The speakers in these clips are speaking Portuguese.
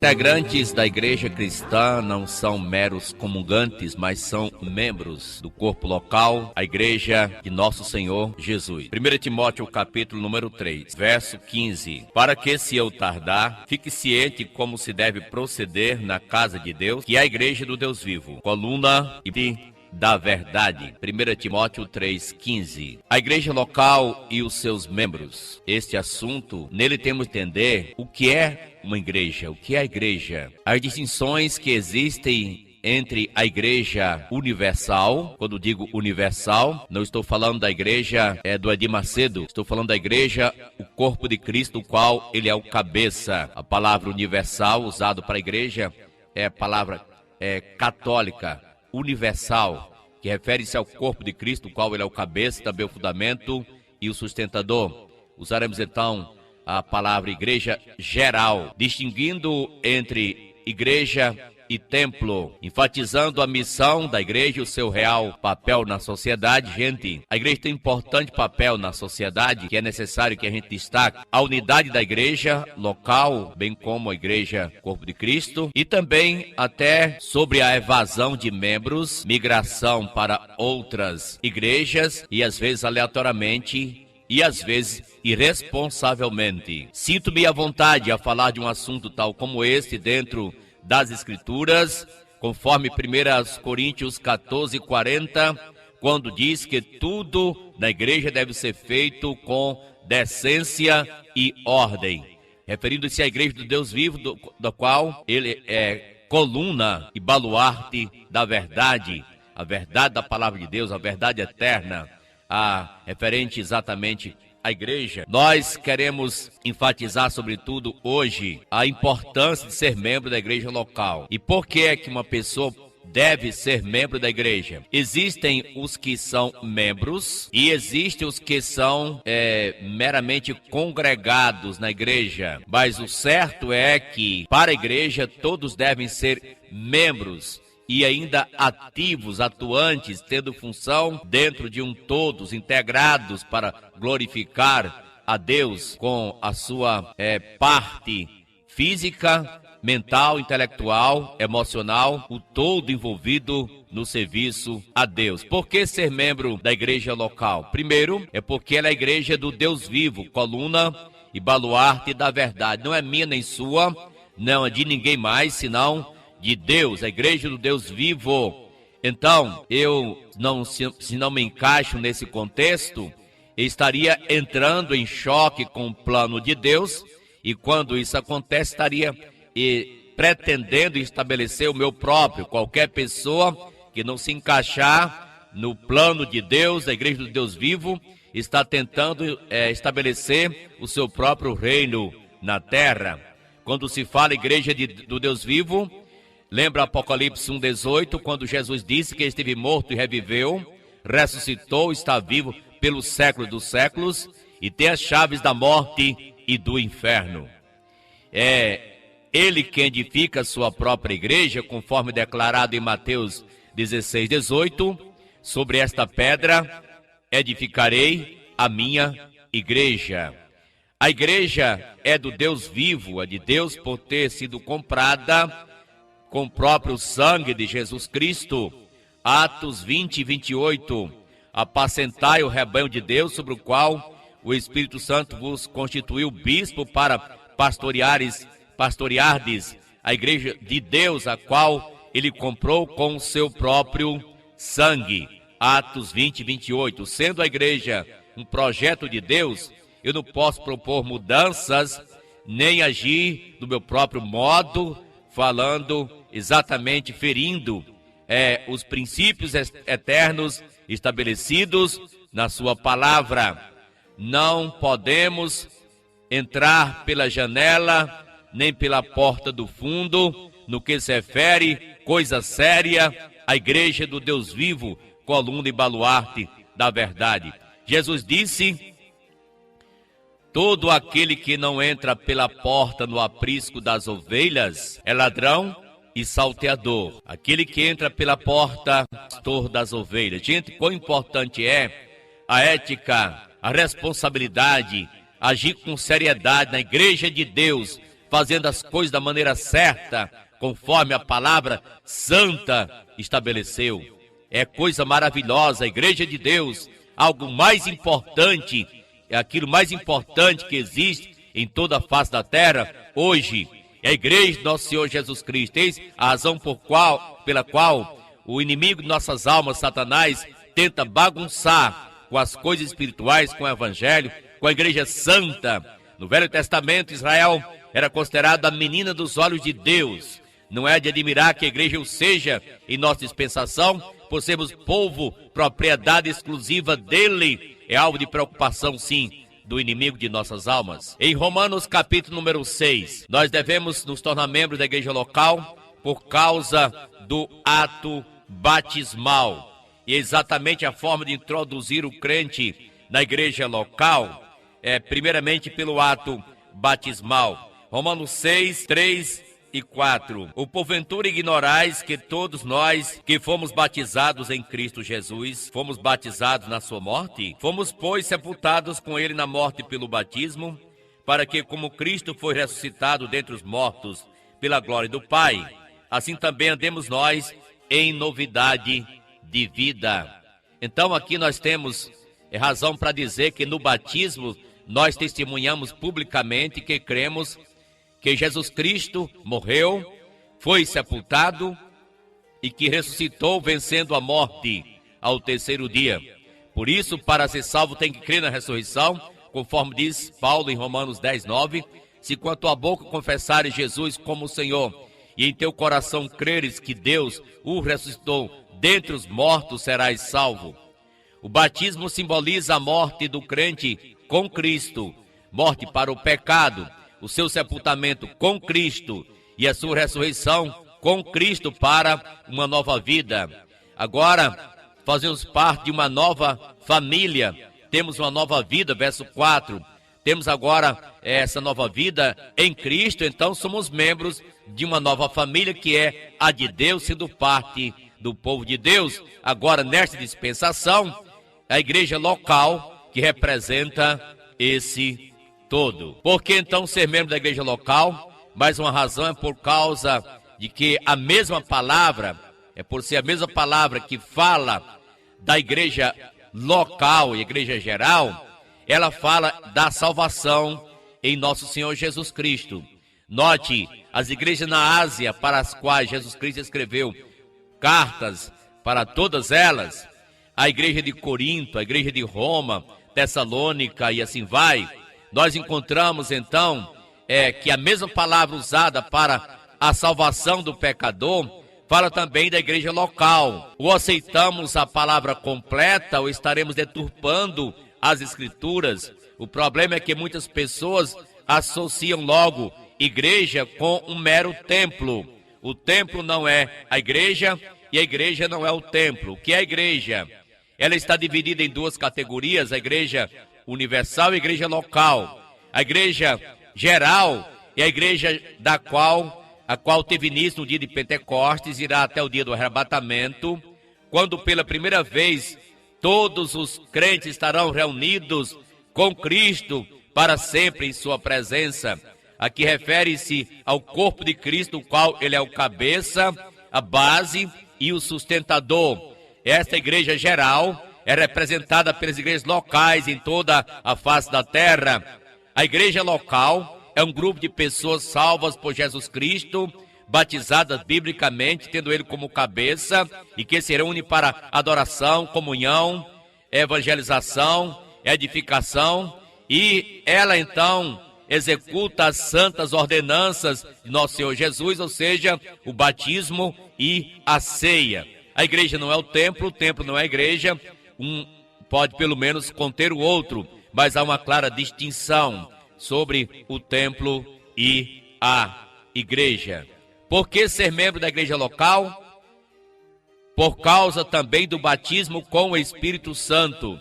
Integrantes da igreja cristã não são meros comungantes, mas são membros do corpo local, a igreja de nosso Senhor Jesus. 1 Timóteo capítulo número 3, verso 15. Para que, se eu tardar, fique ciente como se deve proceder na casa de Deus, que é a igreja do Deus vivo, coluna e da verdade. 1 Timóteo 3,15. A igreja local e os seus membros. Este assunto, nele temos que entender o que é uma igreja, o que é a igreja. As distinções que existem entre a igreja universal. Quando digo universal, não estou falando da igreja do Edir Macedo, estou falando da igreja, o corpo de Cristo, o qual ele é o cabeça. A palavra universal usada para a igreja é a palavra católica, universal, que refere-se ao corpo de Cristo, o qual ele é o cabeça, também o fundamento e o sustentador. Usaremos então a palavra igreja geral, distinguindo entre igreja e templo, enfatizando a missão da igreja e o seu real papel na sociedade. Gente, a igreja tem um importante papel na sociedade, que é necessário que a gente destaque a unidade da igreja local, bem como a igreja Corpo de Cristo, e também até sobre a evasão de membros, migração para outras igrejas, e às vezes aleatoriamente, e às vezes irresponsavelmente. Sinto-me à vontade a falar de um assunto tal como este dentro das Escrituras, conforme 1 Coríntios 14:40, quando diz que tudo na igreja deve ser feito com decência e ordem, referindo-se à igreja do Deus vivo, da qual ele é coluna e baluarte da verdade, a verdade da palavra de Deus, a verdade eterna, referente exatamente a igreja. Nós queremos enfatizar, sobretudo hoje, a importância de ser membro da igreja local. E por que é que uma pessoa deve ser membro da igreja? Existem os que são membros e existem os que são meramente congregados na igreja. Mas o certo é que, para a igreja, todos devem ser membros e ainda ativos, atuantes, tendo função dentro de um todos, integrados para glorificar a Deus com a sua parte física, mental, intelectual, emocional, o todo envolvido no serviço a Deus. Por que ser membro da igreja local? Primeiro, é porque ela é a igreja do Deus vivo, coluna e baluarte da verdade. Não é minha nem sua, não é de ninguém mais, senão de Deus, a igreja do Deus vivo. Então, se não me encaixo nesse contexto, eu estaria entrando em choque com o plano de Deus, e quando isso acontece, estaria pretendendo estabelecer o meu próprio. Qualquer pessoa que não se encaixar no plano de Deus, a igreja do Deus vivo, está tentando estabelecer o seu próprio reino na terra. Quando se fala igreja do Deus vivo, lembra Apocalipse 1:18, quando Jesus disse que esteve morto e reviveu, ressuscitou, está vivo pelos séculos dos séculos e tem as chaves da morte e do inferno. É ele quem edifica a sua própria igreja, conforme declarado em Mateus 16:18, sobre esta pedra edificarei a minha igreja. A igreja é do Deus vivo, é de Deus por ter sido comprada com o próprio sangue de Jesus Cristo. Atos 20:28. Apacentai o rebanho de Deus, sobre o qual o Espírito Santo vos constituiu bispo para pastoreardes a igreja de Deus, a qual ele comprou com o seu próprio sangue. Atos 20:28. Sendo a igreja um projeto de Deus, eu não posso propor mudanças, nem agir do meu próprio modo, falando exatamente, ferindo os princípios eternos estabelecidos na sua palavra. Não podemos entrar pela janela, nem pela porta do fundo, no que se refere, coisa séria, a igreja do Deus vivo, coluna e baluarte da verdade. Jesus disse: todo aquele que não entra pela porta no aprisco das ovelhas é ladrão e salteador. Aquele que entra pela porta, pastor das ovelhas. Gente, quão importante é a ética, a responsabilidade, agir com seriedade na igreja de Deus, fazendo as coisas da maneira certa, conforme a palavra santa estabeleceu. É coisa maravilhosa, a igreja de Deus, algo mais importante, é aquilo mais importante que existe em toda a face da terra, hoje, é a igreja de nosso Senhor Jesus Cristo. Eis a razão pela qual o inimigo de nossas almas, Satanás, tenta bagunçar com as coisas espirituais, com o evangelho, com a igreja santa. No Velho Testamento, Israel era considerada a menina dos olhos de Deus. Não é de admirar que a igreja o seja em nossa dispensação, por sermos povo, propriedade exclusiva dele. É alvo de preocupação, sim, do inimigo de nossas almas. Em Romanos capítulo número 6, nós devemos nos tornar membros da igreja local por causa do ato batismal. E exatamente a forma de introduzir o crente na igreja local é primeiramente pelo ato batismal. Romanos 6, 3 e 4. O porventura ignorais que todos nós que fomos batizados em Cristo Jesus, fomos batizados na sua morte? Fomos, pois, sepultados com ele na morte pelo batismo, para que, como Cristo foi ressuscitado dentre os mortos pela glória do Pai, assim também andemos nós em novidade de vida. Então aqui nós temos razão para dizer que no batismo nós testemunhamos publicamente que cremos que Jesus Cristo morreu, foi sepultado e que ressuscitou vencendo a morte ao terceiro dia. Por isso, para ser salvo tem que crer na ressurreição, conforme diz Paulo em Romanos 10, 9. Se com a tua boca confessares Jesus como Senhor e em teu coração creres que Deus o ressuscitou dentre os mortos, serás salvo. O batismo simboliza a morte do crente com Cristo, morte para o pecado, o seu sepultamento com Cristo e a sua ressurreição com Cristo para uma nova vida. Agora, fazemos parte de uma nova família, temos uma nova vida, verso 4. Temos agora essa nova vida em Cristo, então somos membros de uma nova família que é a de Deus, sendo parte do povo de Deus. Agora, nesta dispensação, a igreja local que representa esse todo. Por que então ser membro da igreja local? Mais uma razão é por causa de que a mesma palavra, é por ser a mesma palavra que fala da igreja local e igreja geral, ela fala da salvação em nosso Senhor Jesus Cristo. Note, as igrejas na Ásia para as quais Jesus Cristo escreveu cartas para todas elas, a igreja de Corinto, a igreja de Roma, Tessalônica e assim vai, nós encontramos então que a mesma palavra usada para a salvação do pecador fala também da igreja local. Ou aceitamos a palavra completa ou estaremos deturpando as escrituras. O problema é que muitas pessoas associam logo igreja com um mero templo. O templo não é a igreja e a igreja não é o templo. O que é a igreja? Ela está dividida em duas categorias, a igreja universal e a igreja local. A igreja geral é a igreja a qual teve início no dia de Pentecostes, irá até o dia do arrebatamento, quando pela primeira vez todos os crentes estarão reunidos com Cristo para sempre em sua presença. Aqui refere-se ao corpo de Cristo, o qual ele é o cabeça, a base e o sustentador. Esta igreja geral é representada pelas igrejas locais em toda a face da terra. A igreja local é um grupo de pessoas salvas por Jesus Cristo, batizadas biblicamente, tendo ele como cabeça, e que se reúne para adoração, comunhão, evangelização, edificação, e ela então executa as santas ordenanças de nosso Senhor Jesus, ou seja, o batismo e a ceia. A igreja não é o templo não é a igreja, um pode pelo menos conter o outro, mas há uma clara distinção sobre o templo e a igreja. Por que ser membro da igreja local? Por causa também do batismo com o Espírito Santo.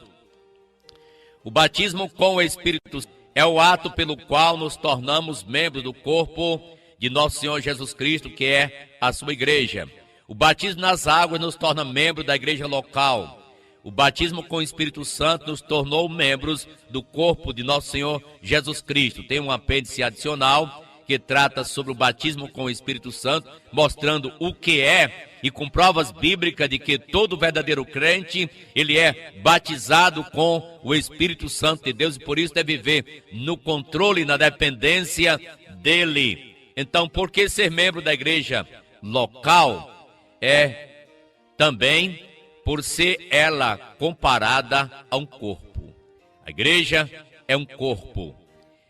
O batismo com o Espírito Santo é o ato pelo qual nos tornamos membros do corpo de nosso Senhor Jesus Cristo, que é a sua igreja. O batismo nas águas nos torna membros da igreja local. O batismo com o Espírito Santo nos tornou membros do corpo de nosso Senhor Jesus Cristo. Tem um apêndice adicional que trata sobre o batismo com o Espírito Santo, mostrando o que é, e com provas bíblicas de que todo verdadeiro crente, ele é batizado com o Espírito Santo de Deus, e por isso deve viver no controle e na dependência dele. Então, por que ser membro da igreja local? É também por ser ela comparada a um corpo. A igreja é um corpo.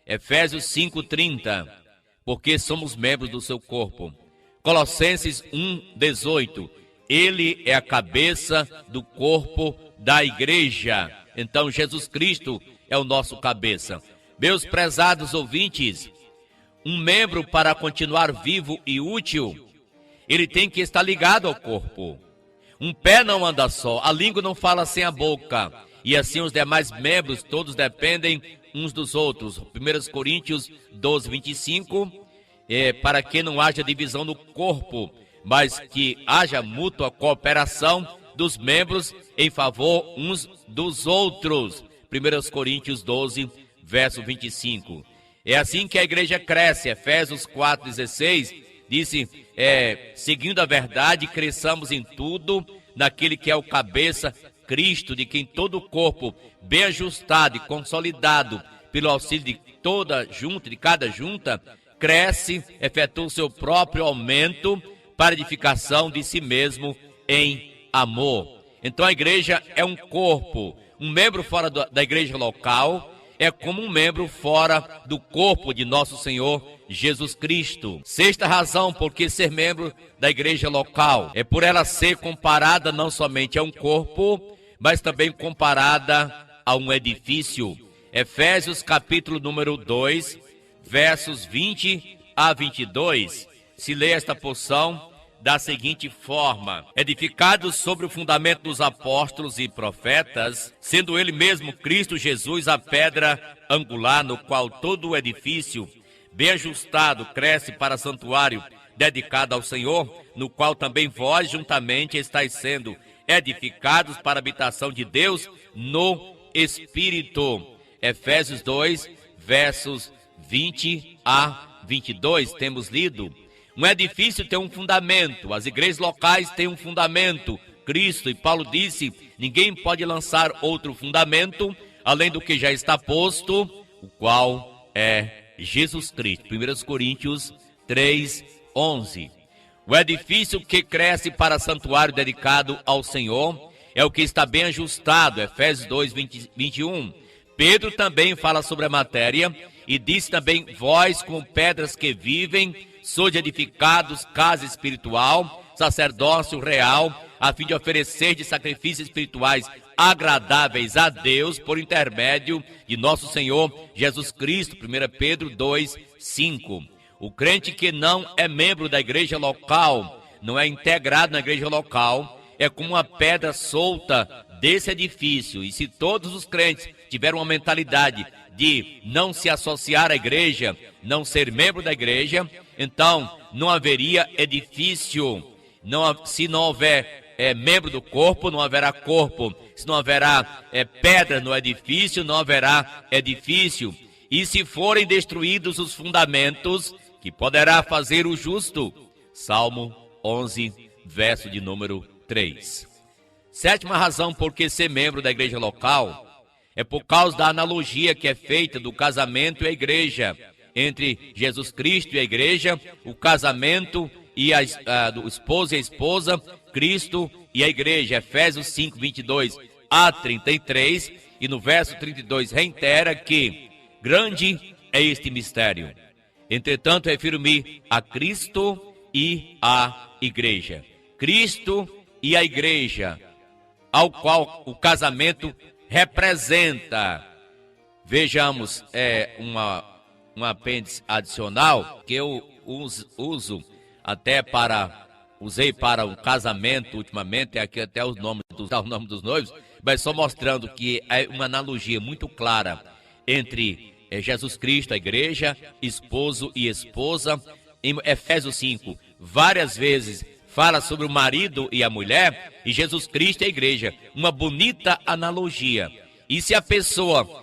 Efésios 5:30, porque somos membros do seu corpo. Colossenses 1:18, ele é a cabeça do corpo da igreja. Então Jesus Cristo é o nosso cabeça. Meus prezados ouvintes, um membro, para continuar vivo e útil, ele tem que estar ligado ao corpo. Um pé não anda só, a língua não fala sem a boca, e assim os demais membros todos dependem uns dos outros. 1 Coríntios 12:25, para que não haja divisão no corpo, mas que haja mútua cooperação dos membros em favor uns dos outros. 1 Coríntios 12, verso 25. É assim que a igreja cresce. Efésios 4:16 disse, seguindo a verdade, cresçamos em tudo naquele que é o cabeça, Cristo, de quem todo o corpo, bem ajustado e consolidado pelo auxílio de toda junta, de cada junta, cresce, efetua o seu próprio aumento para edificação de si mesmo em amor. Então a igreja é um corpo. Um membro fora da igreja local é como um membro fora do corpo de nosso Senhor Jesus Cristo. Sexta razão por que ser membro da igreja local é por ela ser comparada não somente a um corpo, mas também comparada a um edifício. Efésios capítulo número 2, versos 20 a 22, se lê esta porção da seguinte forma: edificados sobre o fundamento dos apóstolos e profetas, sendo ele mesmo Cristo Jesus a pedra angular, no qual todo o edifício, bem ajustado, cresce para santuário dedicado ao Senhor, no qual também vós juntamente estáis sendo edificados para a habitação de Deus no Espírito. Efésios 2, versos 20 a 22, temos lido. Um edifício tem um fundamento, as igrejas locais têm um fundamento, Cristo, e Paulo disse, ninguém pode lançar outro fundamento, além do que já está posto, o qual é Jesus Cristo. 1 Coríntios 3, 11. O edifício que cresce para santuário dedicado ao Senhor é o que está bem ajustado, Efésios 2, 21. Pedro também fala sobre a matéria e diz também, vós como pedras que vivem, sois edificados casa espiritual, sacerdócio real, a fim de oferecer de sacrifícios espirituais agradáveis a Deus por intermédio de nosso Senhor Jesus Cristo. 1 Pedro 2, 5. O crente que não é membro da igreja local, não é integrado na igreja local, é como uma pedra solta desse edifício. E se todos os crentes tiveram uma mentalidade de não se associar à igreja, não ser membro da igreja, então não haveria edifício. Se não houver membro do corpo, não haverá corpo. Se não haverá pedra no edifício, não haverá edifício. E se forem destruídos os fundamentos, que poderá fazer o justo? Salmo 11, verso de número 3. Sétima razão por que ser membro da igreja local é por causa da analogia que é feita do casamento e a igreja. Entre Jesus Cristo e a igreja, o casamento e do esposo e a esposa, Cristo e a igreja. Efésios 5, 22 a 33, e no verso 32 reitera que grande é este mistério. Entretanto, refiro-me a Cristo e a igreja. Cristo e a igreja, ao qual o casamento representa. Vejamos, um apêndice adicional que eu usei para um casamento ultimamente, aqui até o nome dos noivos, mas só mostrando que é uma analogia muito clara entre Jesus Cristo, a igreja, esposo e esposa. Em Efésios 5, várias vezes fala sobre o marido e a mulher, e Jesus Cristo e a igreja. Uma bonita analogia. E se a pessoa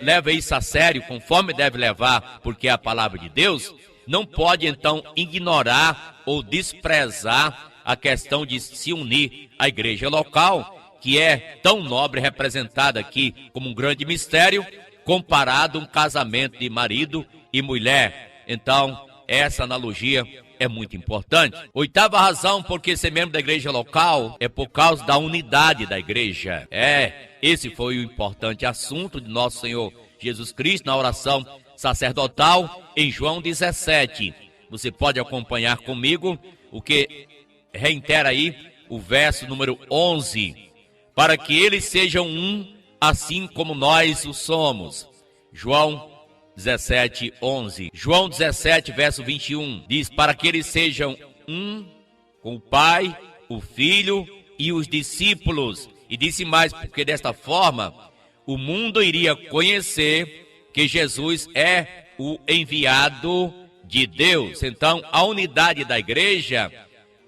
leva isso a sério, conforme deve levar, porque é a palavra de Deus, não pode então ignorar ou desprezar a questão de se unir à igreja local, que é tão nobre, representada aqui como um grande mistério, comparado a um casamento de marido e mulher. Então, essa analogia é muito importante. Oitava razão por que ser membro da igreja local é por causa da unidade da igreja. Esse foi o importante assunto de nosso Senhor Jesus Cristo na oração sacerdotal em João 17. Você pode acompanhar comigo o que reitera aí o verso número 11. Para que eles sejam um, assim como nós o somos. João 17, 11. João 17, verso 21, diz: para que eles sejam um com o Pai, o Filho e os discípulos. E disse mais, porque desta forma o mundo iria conhecer que Jesus é o enviado de Deus. Então, a unidade da igreja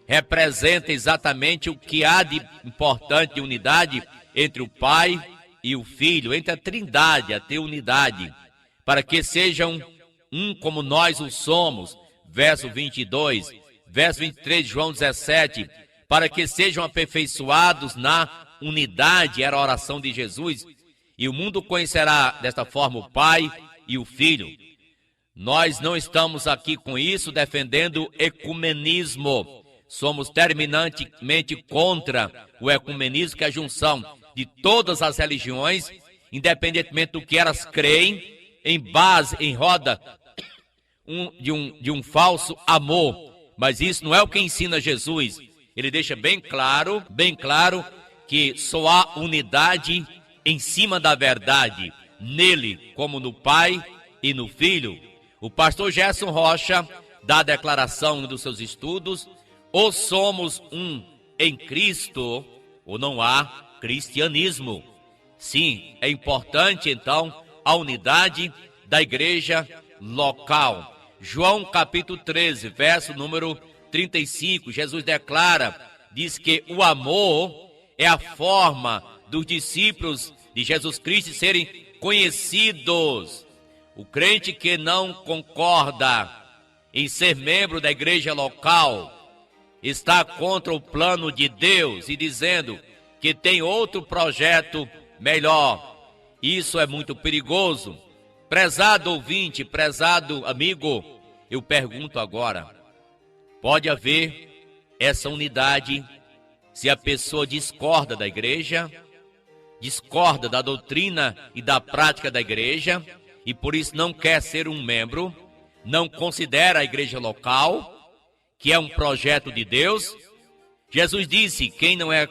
representa exatamente o que há de importante de unidade entre o Pai e o Filho, entre a Trindade, a ter unidade, para que sejam um como nós o somos, verso 22, verso 23 de João 17, para que sejam aperfeiçoados na unidade, era a oração de Jesus, e o mundo conhecerá desta forma o Pai e o Filho. Nós não estamos aqui com isso defendendo ecumenismo, somos terminantemente contra o ecumenismo, que é a junção de todas as religiões, independentemente do que elas creem, em roda de um falso amor. Mas isso não é o que ensina Jesus. Ele deixa bem claro que só há unidade em cima da verdade, nele como no Pai e no Filho. O pastor Gerson Rocha dá a declaração em um dos seus estudos: ou somos um em Cristo, ou não há cristianismo. Sim, é importante então a unidade da igreja local. João capítulo 13, verso número 35, Jesus declara, diz que o amor é a forma dos discípulos de Jesus Cristo serem conhecidos. O crente que não concorda em ser membro da igreja local está contra o plano de Deus e dizendo que tem outro projeto melhor. Isso é muito perigoso. Prezado ouvinte, prezado amigo, eu pergunto agora: pode haver essa unidade se a pessoa discorda da igreja, discorda da doutrina e da prática da igreja, e por isso não quer ser um membro, não considera a igreja local, que é um projeto de Deus? Jesus disse: quem não é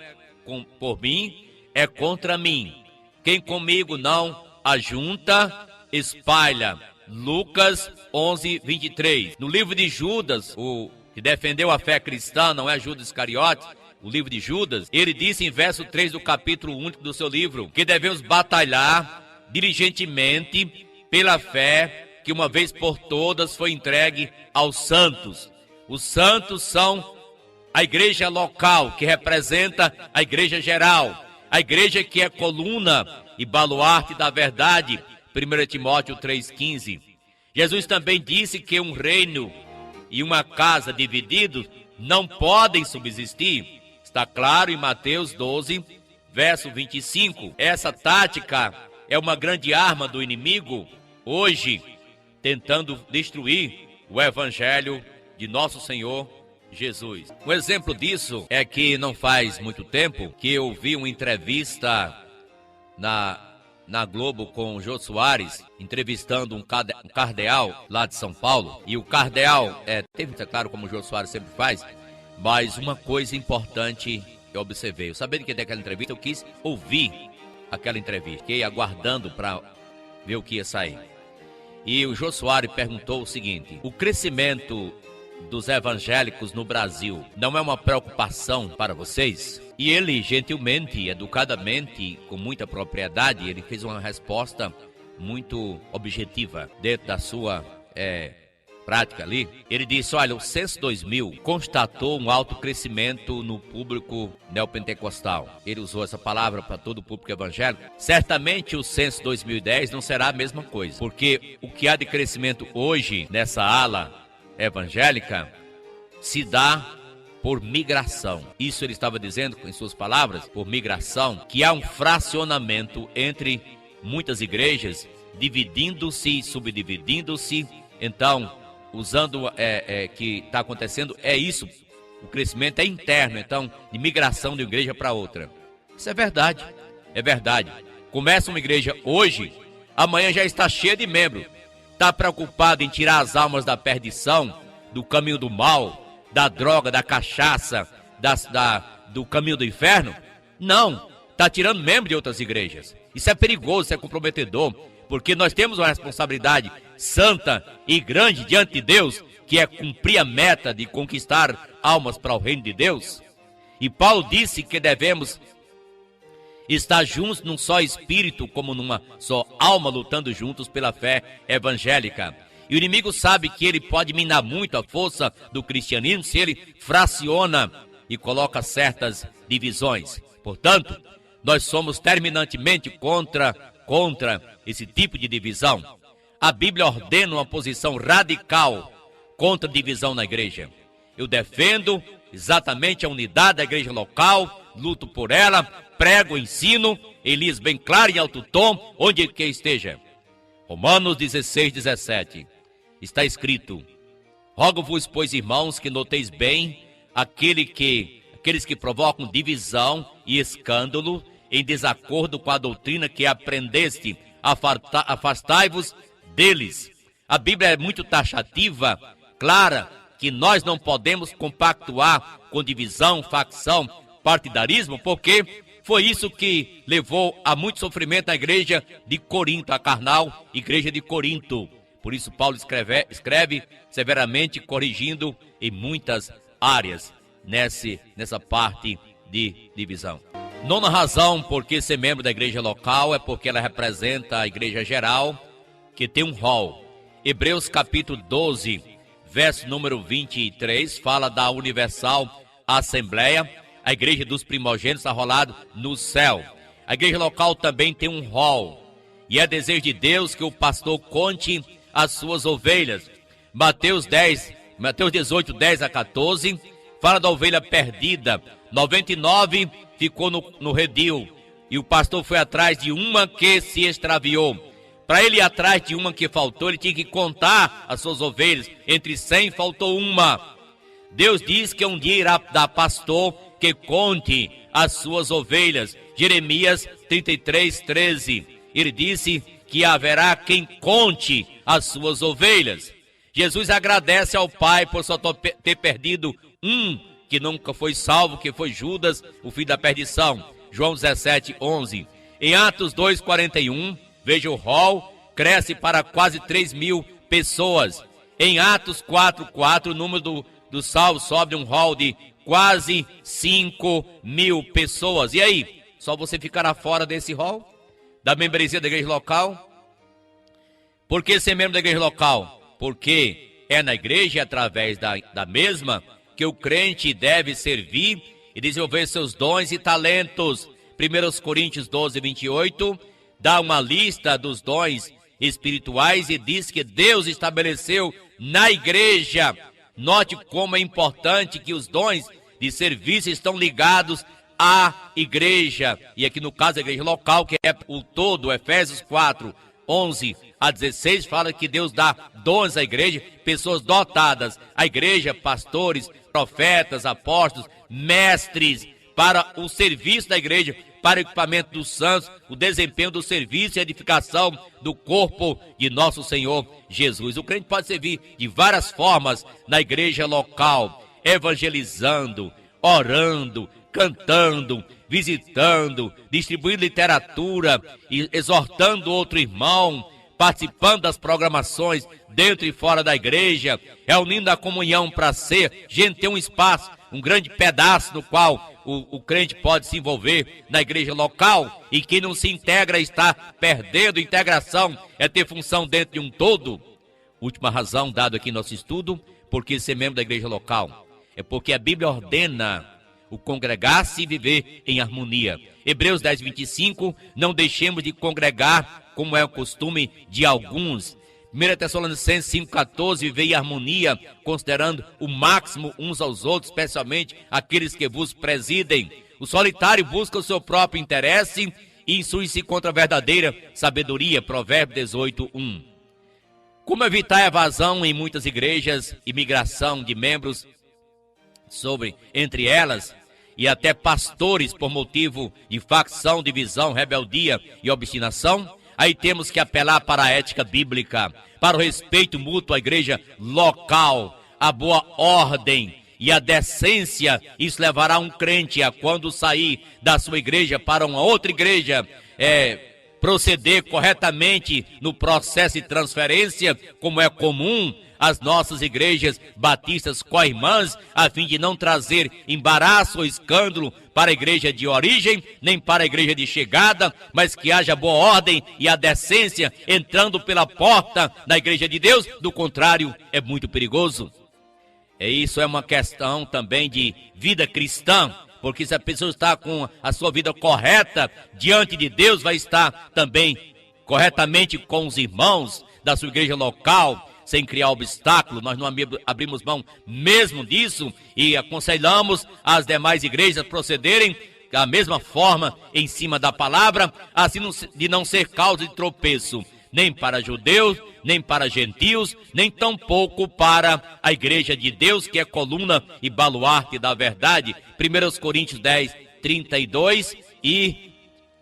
por mim, é contra mim. Quem comigo não ajunta, espalha. Lucas 11, 23. No livro de Judas, o que defendeu a fé cristã, não é Judas Iscariote, o livro de Judas, ele disse em verso 3 do capítulo único do seu livro, que devemos batalhar diligentemente pela fé que uma vez por todas foi entregue aos santos. Os santos são a igreja local, que representa a igreja geral, a igreja que é coluna e baluarte da verdade, 1 Timóteo 3,15. Jesus também disse que um reino e uma casa divididos não podem subsistir. Está claro em Mateus 12, verso 25. Essa tática é uma grande arma do inimigo, hoje, tentando destruir o evangelho de nosso Senhor Jesus. Um exemplo disso é que não faz muito tempo que eu vi uma entrevista na Globo com o Jô Soares, entrevistando um cardeal lá de São Paulo. E o cardeal, teve, claro, como o Jô Soares sempre faz, mas uma coisa importante eu observei. Eu sabendo que tem aquela entrevista, eu quis ouvir aquela entrevista. Fiquei aguardando para ver o que ia sair. E o Jô Soares perguntou o seguinte: o crescimento dos evangélicos no Brasil não é uma preocupação para vocês? E ele, gentilmente, educadamente, com muita propriedade, ele fez uma resposta muito objetiva dentro da sua prática ali. Ele disse: olha, o Censo 2000 constatou um alto crescimento no público neopentecostal. Ele usou essa palavra para todo o público evangélico. Certamente o Censo 2010 não será a mesma coisa, porque o que há de crescimento hoje nessa ala evangélica se dá por migração. Isso ele estava dizendo, em suas palavras, por migração, que há um fracionamento entre muitas igrejas, dividindo-se, subdividindo-se. Então, usando que está acontecendo, é isso. O crescimento é interno, então, de migração de uma igreja para outra. Isso é verdade, é verdade. Começa uma igreja hoje, amanhã já está cheia de membros. Está preocupado em tirar as almas da perdição, do caminho do mal, da droga, da cachaça, do caminho do inferno? Não, está tirando membros de outras igrejas. Isso é perigoso, isso é comprometedor, porque nós temos uma responsabilidade santa e grande diante de Deus, que é cumprir a meta de conquistar almas para o reino de Deus. E Paulo disse que devemos estar juntos num só espírito, como numa só alma, lutando juntos pela fé evangélica. E o inimigo sabe que ele pode minar muito a força do cristianismo se ele fraciona e coloca certas divisões. Portanto, nós somos terminantemente contra esse tipo de divisão. A Bíblia ordena uma posição radical contra a divisão na igreja. Eu defendo exatamente a unidade da igreja local, luto por ela, prego, ensino, Elias bem claro em alto tom, onde quer esteja. Romanos 16, 17. Está escrito: rogo-vos, pois, irmãos, que noteis bem aqueles que provocam divisão e escândalo em desacordo com a doutrina que aprendeste, afastai-vos deles. A Bíblia é muito taxativa, clara, que nós não podemos compactuar com divisão, facção, partidarismo, porque foi isso que levou a muito sofrimento na igreja de Corinto, a carnal igreja de Corinto. Por isso Paulo escreve severamente, corrigindo em muitas áreas nessa parte de divisão. Nona razão por que ser membro da igreja local é porque ela representa a igreja geral, que tem um rol. Hebreus capítulo 12, verso número 23, fala da universal assembleia, a igreja dos primogênitos arrolado no céu. A igreja local também tem um rol, e é desejo de Deus que o pastor conte as suas ovelhas. Mateus 18, 10 a 14, fala da ovelha perdida. 99 ficou no redil, e o pastor foi atrás de uma que se extraviou. Para ele ir atrás de uma que faltou, ele tinha que contar as suas ovelhas. Entre 100 faltou uma. Deus diz que um dia irá dar pastor que conte as suas ovelhas. Jeremias 33, 13. Ele disse que haverá quem conte as suas ovelhas. Jesus agradece ao Pai por só ter perdido um que nunca foi salvo, que foi Judas, o filho da perdição. João 17, 11. Em Atos 2, 41, veja o rol, cresce para quase 3.000 pessoas. Em Atos 4, 4, o número do salvo sobe um rol de quase 5.000 pessoas. E aí, só você ficará fora desse rol? Da membresia da igreja local? Por que ser membro da igreja local? Porque é na igreja, através da mesma, que o crente deve servir e desenvolver seus dons e talentos. 1 Coríntios 12, 28, dá uma lista dos dons espirituais e diz que Deus estabeleceu na igreja. Note como é importante que os dons de serviço estão ligados à igreja. E aqui no caso a igreja local, que é o todo, Efésios 4, 11 a 16, fala que Deus dá dons à igreja, pessoas dotadas à igreja, pastores, profetas, apóstolos, mestres, para o serviço da igreja, para o equipamento dos santos, o desempenho do serviço e a edificação do corpo de nosso Senhor Jesus. O crente pode servir de várias formas na igreja local, evangelizando, orando, cantando, visitando, distribuindo literatura, e exortando outro irmão, participando das programações dentro e fora da igreja, reunindo a comunhão para ser. Gente, tem um espaço, um grande pedaço no qual o crente pode se envolver na igreja local, e quem não se integra está perdendo. Integração é ter função dentro de um todo. Última razão dada aqui no nosso estudo, porque ser membro da igreja local, é porque a Bíblia ordena o congregar-se e viver em harmonia. Hebreus 10, 25, não deixemos de congregar como é o costume de alguns. 1 Tessalonicenses 5,14, viver em harmonia, considerando o máximo uns aos outros, especialmente aqueles que vos presidem. O solitário busca o seu próprio interesse e insurge-se contra a verdadeira sabedoria, Provérbios 18:1. Como evitar a evasão em muitas igrejas e migração de membros entre elas e até pastores por motivo de facção, divisão, rebeldia e obstinação? Aí temos que apelar para a ética bíblica, para o respeito mútuo à igreja local, a boa ordem e a decência. Isso levará um crente a, quando sair da sua igreja para uma outra igreja, proceder corretamente no processo de transferência, como é comum às nossas igrejas batistas co-irmãs, a fim de não trazer embaraço ou escândalo para a igreja de origem, nem para a igreja de chegada, mas que haja boa ordem e a decência entrando pela porta da igreja de Deus. Do contrário, é muito perigoso. Isso é uma questão também de vida cristã, porque se a pessoa está com a sua vida correta diante de Deus, vai estar também corretamente com os irmãos da sua igreja local, sem criar obstáculo. Nós não abrimos mão mesmo disso e aconselhamos as demais igrejas a procederem da mesma forma em cima da palavra, assim de não ser causa de tropeço, nem para judeus, nem para gentios, nem tampouco para a igreja de Deus, que é coluna e baluarte da verdade. 1 Coríntios 10, 32 e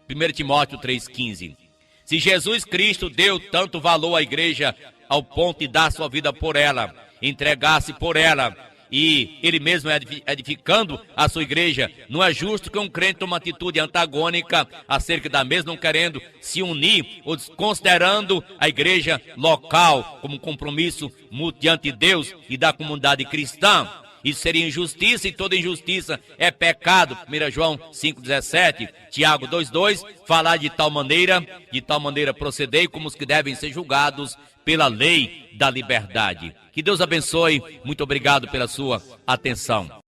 1 Timóteo 3,15. Se Jesus Cristo deu tanto valor à igreja ao ponto de dar sua vida por ela, entregar-se por ela, e ele mesmo edificando a sua igreja, não é justo que um crente tome uma atitude antagônica acerca da mesma, não querendo se unir ou desconsiderando a igreja local como compromisso mútuo diante de Deus e da comunidade cristã. Isso seria injustiça, e toda injustiça é pecado. 1 João 5,17, Tiago 2,2, falar de tal maneira procedei como os que devem ser julgados pela lei da liberdade. Que Deus abençoe. Muito obrigado pela sua atenção.